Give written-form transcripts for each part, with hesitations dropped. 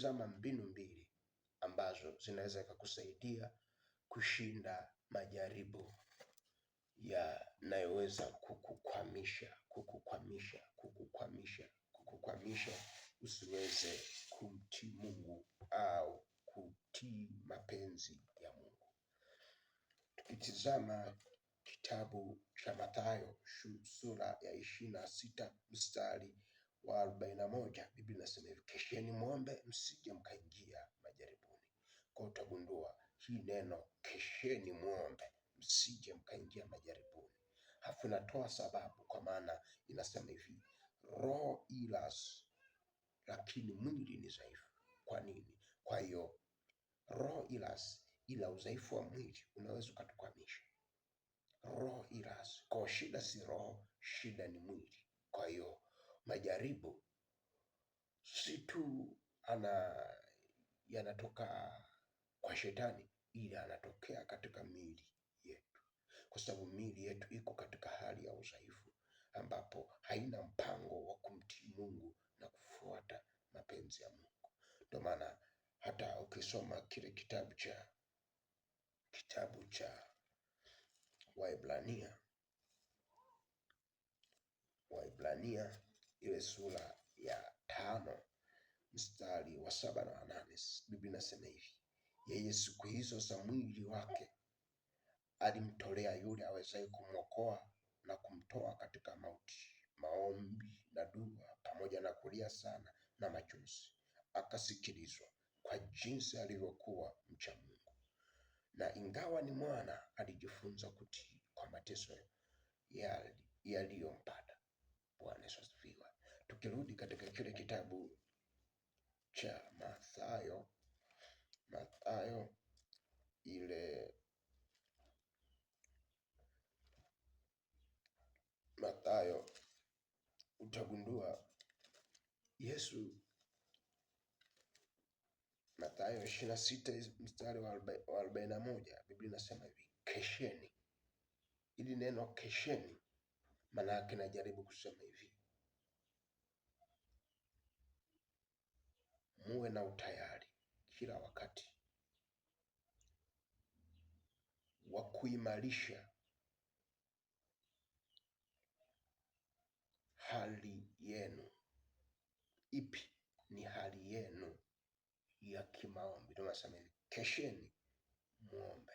tutatizama mbinu mbili ambazo zinaweza kukusaidia kushinda majaribu yanayoweza kukukwamisha usiweze kumtii Mungu au kutii mapenzi ya Mungu. Tukitizama kitabu cha Mathayo sura ya 26 mstari wa 41, Biblia inasema hivi: kesheni muombe msije mkaingia majaribuni. Kwa utagundua hii neno kesheni muombe msije mkaingia majaribuni, hafu inatoa sababu, kwa maana inasema hivi: roho ilas lakini mwili ni dhaifu. Kwa nini? Kwa hiyo roho ilas, ila udhaifu wa mwili unaweza ukatukwamisha. Roho ilas, kwa shida si roho, shida ni mwili. Kwa hiyo majaribu si tu yanatoka kwa shetani, ila yanatokea katika miili yetu, kwa sababu miili yetu iko katika hali ya udhaifu ambapo haina mpango wa kumtii Mungu na kufuata mapenzi ya Mungu. Ndio maana hata ukisoma kile kitabu cha Waebrania ile sura ya 5 mstari wa 7 na 8, Biblia inasema hivi: yeye siku hizo za mwili wake alimtolea yule awezaye kumwokoa na kumtoa katika mauti, maombi na dua pamoja na kulia sana na machozi, akasikilizwa kwa jinsi alivyokuwa mcha Mungu, na ingawa ni mwana alijifunza kutii kwa mateso yaliyompata. Bwana Yesu asifiwe. Tukirudi katika kile kitabu cha Mathayo utagundua Yesu, Mathayo 26 mstari wa 41, Biblia inasema hivi: kesheni. Ili neno kesheni maana yake najaribu kusema hivi: muwe na utayari kila wakati wa kuimarisha hali yenu. Ipi ni hali yenu ya kimaombi? Ndio nasema hivi: kesheni muombe,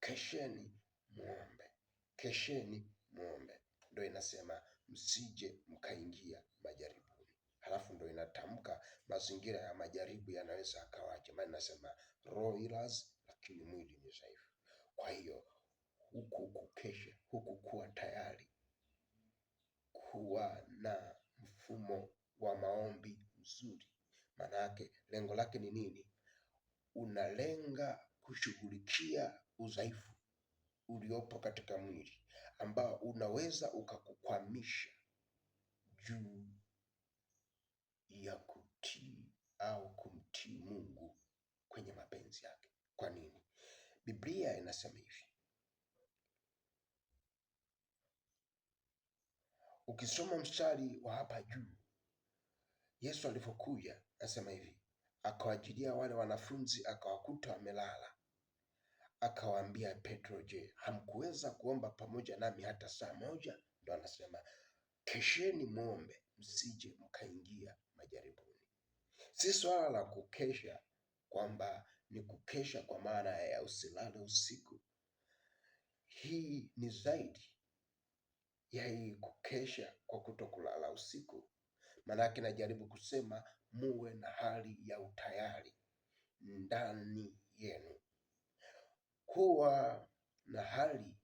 kesheni muombe, kesheni muombe. Ndio inasema msije mkaingia majaribuni. Halafu ndio inatamka mazingira ya majaribu yanaweza akawaje, maana inasema roho ilas lakini mwili ni dhaifu. Kwa hiyo huku kukesha, huku kuwa tayari, kuwa na mfumo wa maombi mzuri, maana yake lengo lake ni nini? Unalenga kushughulikia udhaifu uliopo katika mwili ambao unaweza ukakukwamisha juu ya kutii au kumtii Mungu kwenye mapenzi yake. Kwa nini? Biblia inasema hivi, ukisoma mstari wa hapa juu, Yesu alipokuja anasema hivi: akawajilia wale wanafunzi akawakuta wamelala, akawaambia Petro, je, hamkuweza kuomba pamoja nami hata saa moja? Ndo anasema kesheni muombe msije mkaingia majaribuni. Si swala la kukesha kwamba ni kukesha kwa maana ya usilale usiku. Hii ni zaidi ya hii kukesha kwa kutokulala usiku. Maanake najaribu kusema muwe na hali ya utayari ndani yenu, kuwa na hali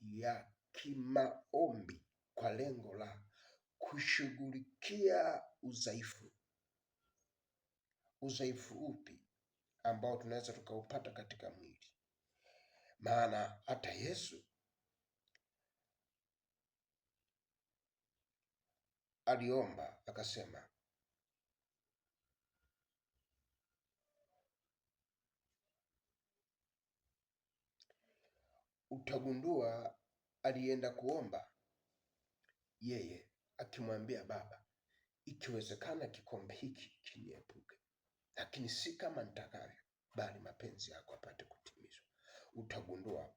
ya kimaombi kwa lengo la kushughulikia udhaifu. Udhaifu upi ambao tunaweza tukaupata katika mwili? Maana hata Yesu aliomba akasema, utagundua alienda kuomba yeye akimwambia Baba, ikiwezekana kikombe hiki kiniepuke, lakini si kama nitakavyo, bali mapenzi yako apate kutimizwa. Utagundua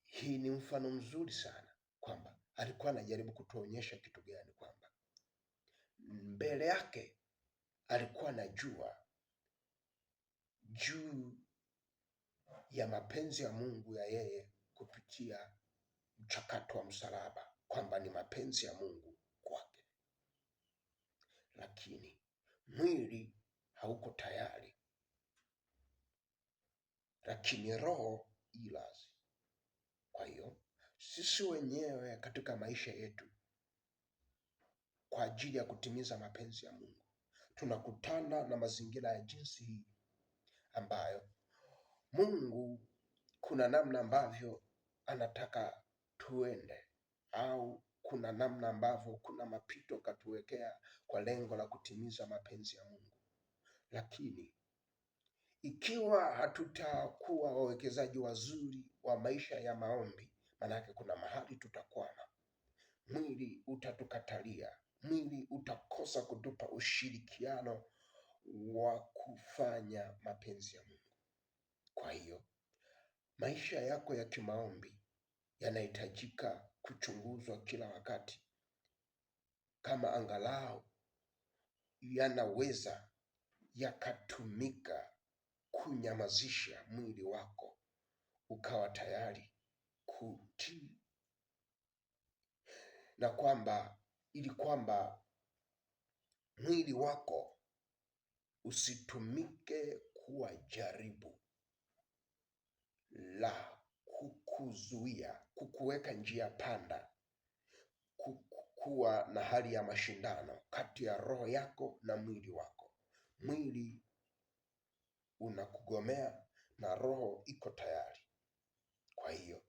hii ni mfano mzuri sana kwamba alikuwa anajaribu kutuonyesha kitu gani, kwamba mbele yake alikuwa anajua juu ya mapenzi ya Mungu ya yeye kupitia mchakato wa msalaba, kwamba ni mapenzi ya Mungu kwake, lakini mwili hauko tayari, lakini roho ilazi. Kwa hiyo sisi wenyewe katika maisha yetu, kwa ajili ya kutimiza mapenzi ya Mungu, tunakutana na mazingira ya jinsi hii ambayo Mungu kuna namna ambavyo anataka tuende, au kuna namna ambavyo kuna mapito katuwekea kwa lengo la kutimiza mapenzi ya Mungu. Lakini ikiwa hatutakuwa wawekezaji wazuri wa maisha ya maombi, manake kuna mahali tutakwama. Mwili utatukatalia, mwili utakosa kutupa ushirikiano wa kufanya mapenzi ya Mungu. Kwa hiyo maisha yako ya kimaombi yanahitajika kuchunguzwa kila wakati, kama angalau yanaweza yakatumika kunyamazisha mwili wako ukawa tayari kutii, na kwamba ili kwamba mwili wako usitumike kuwa jaribu la kukuzuia, kukuweka njia panda, kuwa na hali ya mashindano kati ya roho yako na mwili wako. Mwili unakugomea na roho iko tayari. Kwa hiyo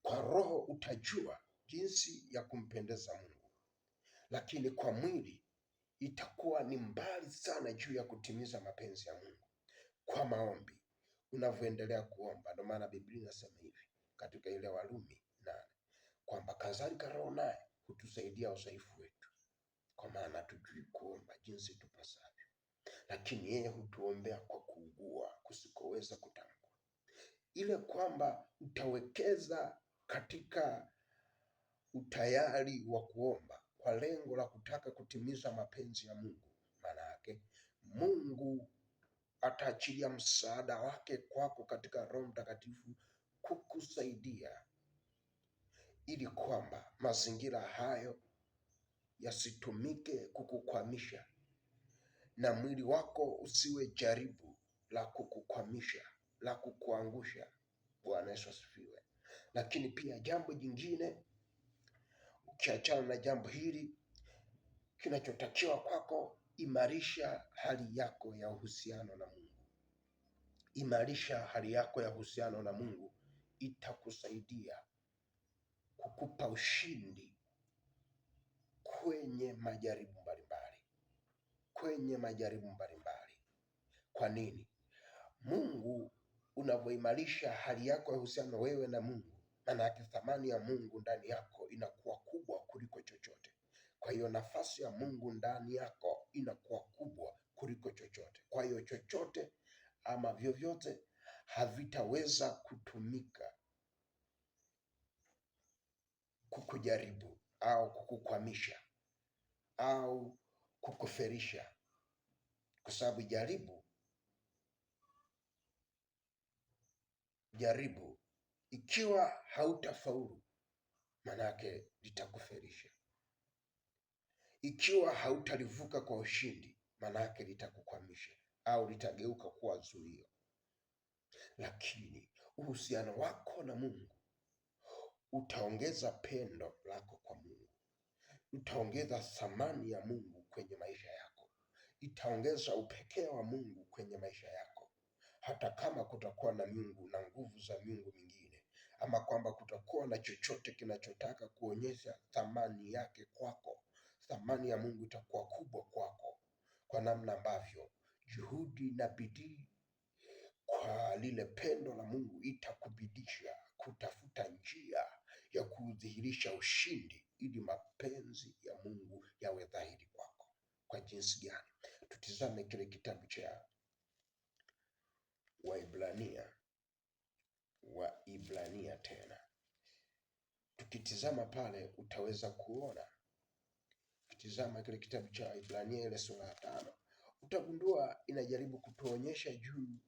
kwa roho utajua jinsi ya kumpendeza Mungu, lakini kwa mwili itakuwa ni mbali sana juu ya kutimiza mapenzi ya Mungu. Kwa maombi unavyoendelea kuomba, ndio maana Biblia inasema hivi katika ile Warumi 8 kwamba kadhalika Roho naye hutusaidia udhaifu wetu, kwa maana hatujui kuomba jinsi tupasavyo, lakini yeye hutuombea kwa kuugua kusikoweza kutamkwa. Ile kwamba utawekeza katika utayari wa kuomba kwa lengo la kutaka kutimiza mapenzi ya Mungu, maana yake Mungu ataachilia msaada wake kwako katika Roho Mtakatifu kukusaidia, ili kwamba mazingira hayo yasitumike kukukwamisha, na mwili wako usiwe jaribu la kukukwamisha, la kukuangusha. Bwana Yesu asifiwe. Lakini pia jambo jingine, ukiachana na jambo hili, kinachotakiwa kwako, imarisha hali yako ya uhusiano na Mungu. Imarisha hali yako ya uhusiano na Mungu, itakusaidia kukupa ushindi kwenye majaribu mbalimbali, kwenye majaribu mbalimbali. Kwa nini? Mungu, unavyoimarisha hali yako ya uhusiano wewe na Mungu, maana yake thamani ya Mungu ndani yako inakuwa kubwa kuliko chochote. Kwa hiyo nafasi ya Mungu ndani yako inakuwa kubwa kuliko chochote. Kwa hiyo chochote ama vyovyote havitaweza kutumika kukujaribu au kukukwamisha au kukuferisha, kwa sababu jaribu ikiwa hautafaulu, manake litakuferisha. Ikiwa hautalivuka kwa ushindi, manake litakukwamisha au litageuka kuwa zuio. Lakini uhusiano wako na Mungu utaongeza pendo lako kwa Mungu, utaongeza thamani ya Mungu kwenye maisha yako, itaongeza upekee wa Mungu kwenye maisha yako. Hata kama kutakuwa na miungu na nguvu za miungu mingine, ama kwamba kutakuwa na chochote kinachotaka kuonyesha thamani yake kwako, thamani ya Mungu itakuwa kubwa kwako, kwa namna ambavyo juhudi na bidii kwa lile pendo la Mungu itakubidisha kutafuta njia ya kudhihirisha ushindi, ili mapenzi ya Mungu yawe dhahiri kwako. Kwa jinsi gani? Tutizame kile kitabu cha Waibrania tena. Tukitizama pale utaweza kuona, ukitizama kile kitabu cha Waibrania ile sura ya 5 utagundua inajaribu kutuonyesha juu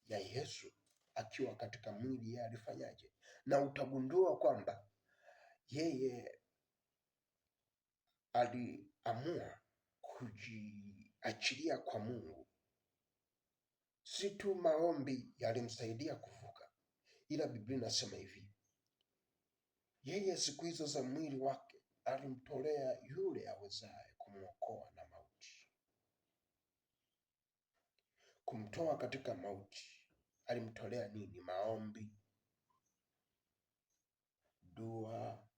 ya Yesu akiwa katika mwili yeye alifanyaje, na utagundua kwamba yeye aliamua kujiachilia kwa Mungu. Si tu maombi yalimsaidia kuvuka, ila Biblia inasema hivi, yeye siku hizo za mwili wake alimtolea yule awezaye kumwokoa na mauti. Kumtoa katika mauti alimtolea nini? Maombi, dua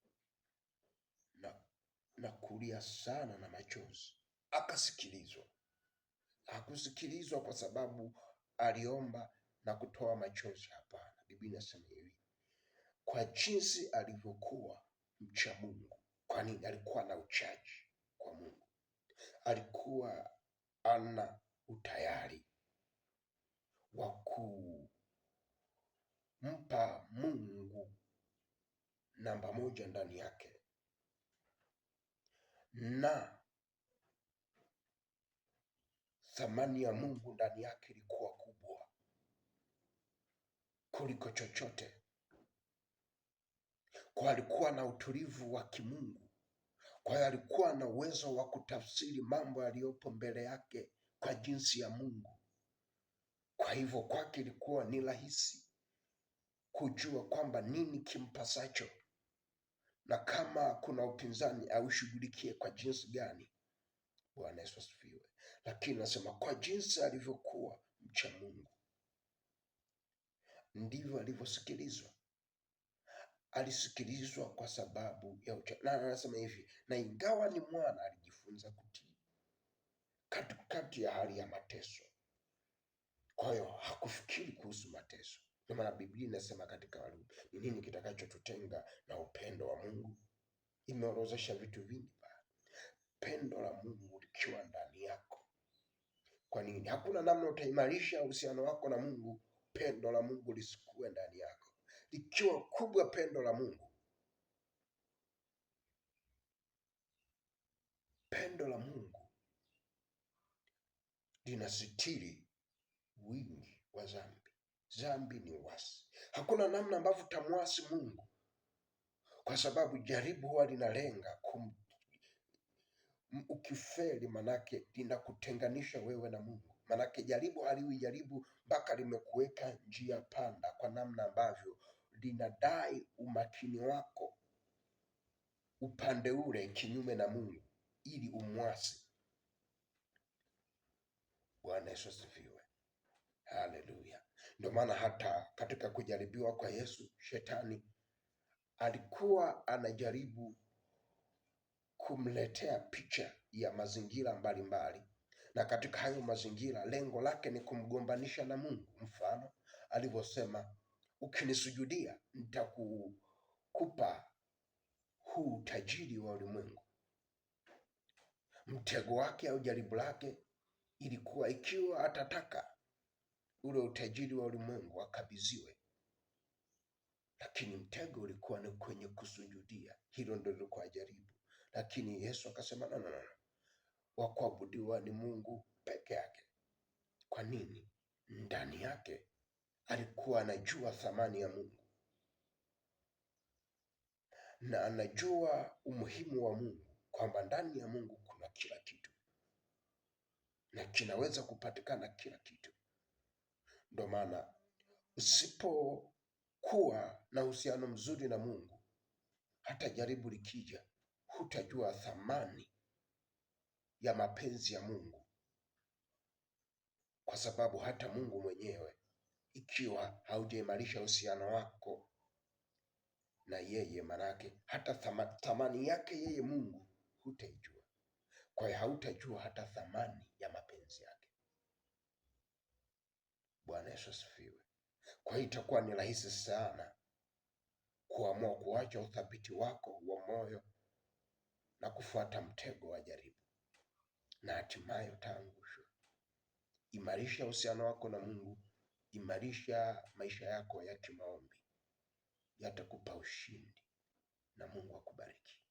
na kulia sana na machozi. Akasikilizwa. Hakusikilizwa kwa sababu aliomba na kutoa machozi, hapana. Biblia inasema hivi, kwa jinsi alivyokuwa mcha Mungu. Kwa nini? Alikuwa na uchaji kwa Mungu, alikuwa ana utayari wa kumpa Mungu namba moja ndani yake, na thamani ya Mungu ndani yake ilikuwa kubwa kuliko chochote. Kwa alikuwa na utulivu wa kimungu, kwa hiyo alikuwa na uwezo wa kutafsiri mambo yaliyopo mbele yake kwa jinsi ya Mungu. Kwa hivyo kwake ilikuwa ni rahisi kujua kwamba nini kimpasacho, na kama kuna upinzani aushughulikie kwa jinsi gani. Bwana Yesu asifiwe. Lakini nasema kwa jinsi alivyokuwa mcha Mungu ndivyo alivyosikilizwa. Alisikilizwa kwa sababu ya na anasema hivi, na ingawa ni mwana alijifunza kutii katikati ya hali ya mateso. Kwa hiyo hakufikiri kuhusu mateso. Ndio maana Biblia inasema katika Warumi, ni nini kitakachotutenga na upendo wa Mungu? Imeorozesha vitu vingi bana. Pendo la Mungu likiwa ndani yako. Kwa nini? Hakuna namna utaimarisha uhusiano wako na Mungu pendo la Mungu lisikuwe ndani yako. Likiwa kubwa pendo la Mungu, pendo la Mungu linasitiri wingi wa dhambi. Dhambi ni uasi. Hakuna namna ambavyo utamwasi Mungu, kwa sababu jaribu huwa linalenga ukifeli, manake linakutenganisha wewe na Mungu. Manake jaribu haliwi jaribu mpaka limekuweka njia panda, kwa namna ambavyo linadai umakini wako upande ule kinyume na Mungu ili umwasi. Bwana Yesu asifiwe. Haleluya. Ndio maana hata katika kujaribiwa kwa Yesu, shetani alikuwa anajaribu kumletea picha ya mazingira mbalimbali, na katika hayo mazingira lengo lake ni kumgombanisha na Mungu. Mfano alivyosema, ukinisujudia nitakupa huu utajiri wa ulimwengu. Mtego wake au jaribu lake ilikuwa ikiwa atataka ule utajiri wa ulimwengu akabidhiwe, lakini mtego ulikuwa ni kwenye kusujudia. Hilo ndio lilikuwa jaribu. Lakini Yesu akasema no. Wa kuabudiwa ni Mungu peke yake. Kwa nini? Ndani yake alikuwa anajua thamani ya Mungu na anajua umuhimu wa Mungu, kwamba ndani ya Mungu kuna kila kitu na kinaweza kupatikana kila kitu. Ndio maana usipokuwa na uhusiano mzuri na Mungu, hata jaribu likija, hutajua thamani ya mapenzi ya Mungu, kwa sababu hata Mungu mwenyewe, ikiwa haujaimarisha uhusiano wako na yeye, manake hata thamani yake yeye Mungu hutaijua. Kwa hiyo hautajua hata thamani ya mapenzi yake. Bwana Yesu asifiwe. Kwa hiyo itakuwa ni rahisi sana kuamua kuacha uthabiti wako wa moyo na kufuata mtego wa jaribu. na hatimaye utaangushwa. Imarisha uhusiano wako na Mungu, imarisha maisha yako ya kimaombi, yatakupa ushindi na Mungu akubariki.